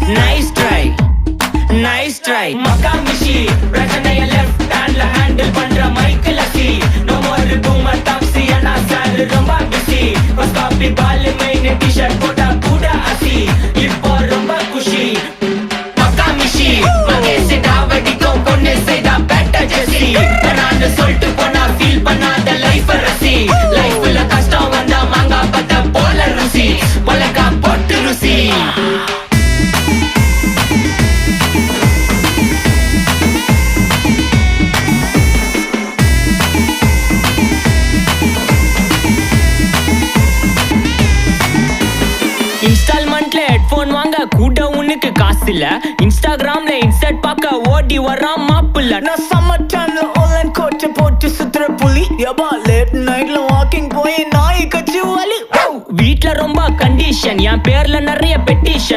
nice try nice try Makamishi பிரச்சனைய left handல handle பண்ற Michael அசி no more boomer taxi ana sir ரொம்ப busy first copy ball main t-shirt போட்டா கூட அசி இப்போ ரொம்ப குஷி Makamishi மகேஷ் டாவடிக்கும் பொண்ணு செய்தா பெட்டர் ஜெசி நான் சொல்லிட்டு போனா ஃபீல் பண்ணாத லைஃப் ரசி லைஃப்ல கஷ்டம் வந்தா மாங்கா பத்த போல ருசி மொளகா போட்டு ருசி இன்ஸ்டால்மெண்ட்ல ஹெட்போன் வாங்க கூட உனக்கு காசு இல்ல இன்ஸ்டாகிராம்ல இன்ஸ்டன்ட் பார்க்க ஓடி வரான் மாப்பிள்ள நான் சம்மர் டைம்ல ஆன்லைன் கோட்டை போட்டு சுத்துற புலி யபா லேட் நைட்ல வாக்கிங் போய் நாய் கச்சி வலி வீட்ல ரொம்ப கண்டிஷன் என் பேர்ல நிறைய பெட்டிஷன்